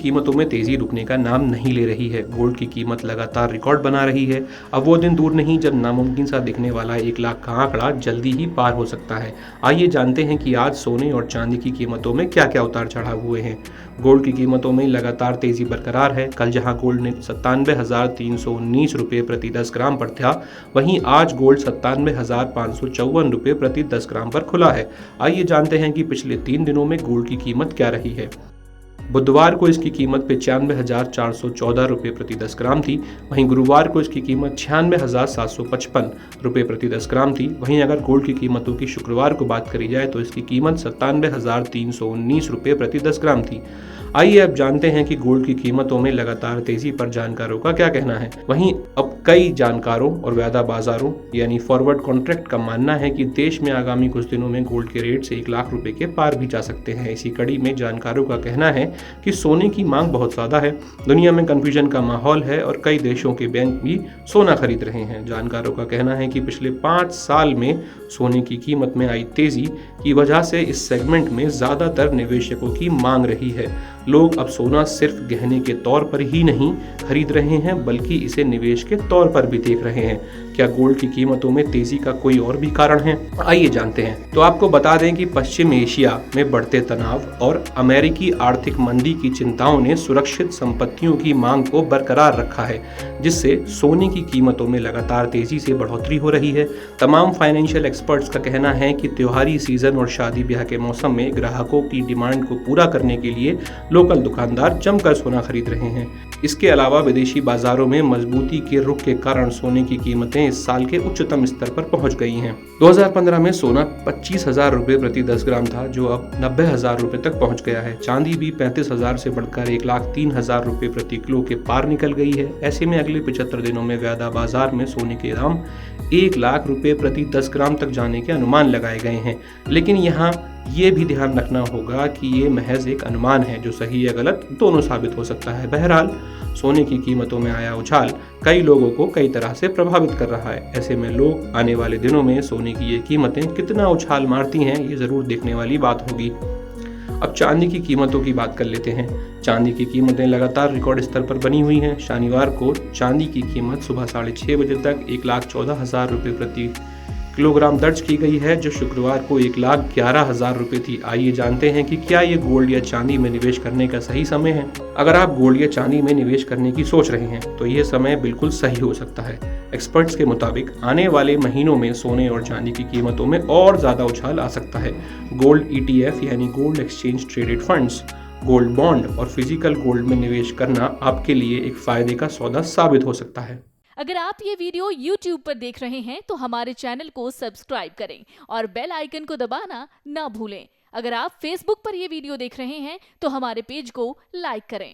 कीमतों में तेजी रुकने का नाम नहीं ले रही है। गोल्ड की कीमत लगातार रिकॉर्ड बना रही है। अब वो दिन दूर नहीं जब नामुमकिन सा दिखने वाला 1 लाख का आंकड़ा जल्दी ही पार हो सकता है। आइए जानते हैं कि आज सोने और चांदी की कीमतों में क्या क्या उतार चढ़ाव हुए हैं। गोल्ड की कीमतों में लगातार तेजी बरकरार है। कल जहां गोल्ड ने 97,319 रुपये प्रति 10 ग्राम पर था, वहीं आज गोल्ड 97,554 रुपये प्रति 10 ग्राम पर खुला है। आइए जानते हैं कि पिछले 3 दिनों में गोल्ड की कीमत क्या रही है। बुधवार को इसकी कीमत 95,414 रुपये प्रति 10 ग्राम थी। वहीं गुरुवार को इसकी कीमत 96,755 रुपये प्रति 10 ग्राम थी। वहीं अगर गोल्ड की कीमतों की शुक्रवार को बात करी जाए तो इसकी कीमत 97,319 रुपये प्रति 10 ग्राम थी। आइए अब जानते हैं कि गोल्ड की कीमतों में लगातार तेजी पर जानकारों का क्या कहना है। वहीं अब कई जानकारों और वायदा बाजारों यानी फॉरवर्ड कॉन्ट्रैक्ट का मानना है कि देश में आगामी कुछ दिनों में गोल्ड के रेट से 1 लाख रुपए के पार भी जा सकते हैं। इसी कड़ी में जानकारों का कहना है कि सोने की मांग बहुत ज्यादा है। दुनिया में कंफ्यूजन का माहौल है और कई देशों के बैंक भी सोना खरीद रहे हैं। जानकारों का कहना है कि पिछले 5 साल में सोने की कीमत में आई तेजी की वजह से इस सेगमेंट में ज्यादातर निवेशकों की मांग रही है। लोग अब सोना सिर्फ गहने के तौर पर ही नहीं खरीद रहे हैं बल्कि इसे निवेश के तौर पर भी देख रहे हैं। क्या गोल्ड की कीमतों में तेजी का कोई और भी कारण है? आइए जानते हैं। तो आपको बता दें कि पश्चिम एशिया में बढ़ते तनाव और अमेरिकी आर्थिक मंदी की चिंताओं ने सुरक्षित संपत्तियों की मांग को बरकरार रखा है, जिससे सोने की कीमतों में लगातार तेजी से बढ़ोतरी हो रही है। तमाम फाइनेंशियल एक्सपर्ट्स का कहना है कि त्योहारी सीजन और शादी ब्याह के मौसम में ग्राहकों की डिमांड को पूरा करने के लिए लोकल दुकानदार जमकर सोना खरीद रहे हैं। इसके अलावा विदेशी बाजारों में मजबूती के रुख के कारण सोने की कीमतें इस साल के उच्चतम स्तर पर पहुंच गई हैं। 2015 में सोना 25,000 रुपये प्रति 10 ग्राम था, जो अब 90,000 रुपये तक पहुंच गया है। चांदी भी 35,000 से बढ़कर 1,03,000 रुपये प्रति किलो के पार निकल गई है। ऐसे में अगले 75 दिनों में वायदा बाजार में सोने के दाम 1 लाख रुपये प्रति 10 ग्राम तक जाने के अनुमान लगाए गए हैं। लेकिन यहाँ ये भी ध्यान रखना होगा कि ये महज एक अनुमान है, जो सही या गलत दोनों साबित हो सकता है। बहरहाल सोने की कीमतों में आया उछाल कई लोगों को कई तरह से प्रभावित कर रहा है। ऐसे में लोग आने वाले दिनों में सोने की ये कीमतें कितना उछाल मारती हैं, ये जरूर देखने वाली बात होगी। अब चांदी की कीमतों की बात कर लेते हैं। चांदी की कीमतें लगातार रिकॉर्ड स्तर पर बनी हुई हैं। शनिवार को चांदी की कीमत सुबह 6:30 बजे तक 1,14,000 रुपये प्रति किलोग्राम दर्ज की गई है, जो शुक्रवार को 1,11,000 रुपये थी। आइए जानते हैं कि क्या ये गोल्ड या चांदी में निवेश करने का सही समय है। अगर आप गोल्ड या चांदी में निवेश करने की सोच रहे हैं तो ये समय बिल्कुल सही हो सकता है। एक्सपर्ट्स के मुताबिक आने वाले महीनों में सोने और चांदी की कीमतों में और ज्यादा उछाल आ सकता है। गोल्ड ETF यानी gold exchange traded funds, gold bond और फिजिकल गोल्ड में निवेश करना आपके लिए एक फायदे का सौदा साबित हो सकता है। अगर आप ये वीडियो YouTube पर देख रहे हैं तो हमारे चैनल को सब्सक्राइब करें और बेल आइकन को दबाना ना भूलें। अगर आप Facebook पर ये वीडियो देख रहे हैं तो हमारे पेज को लाइक करें।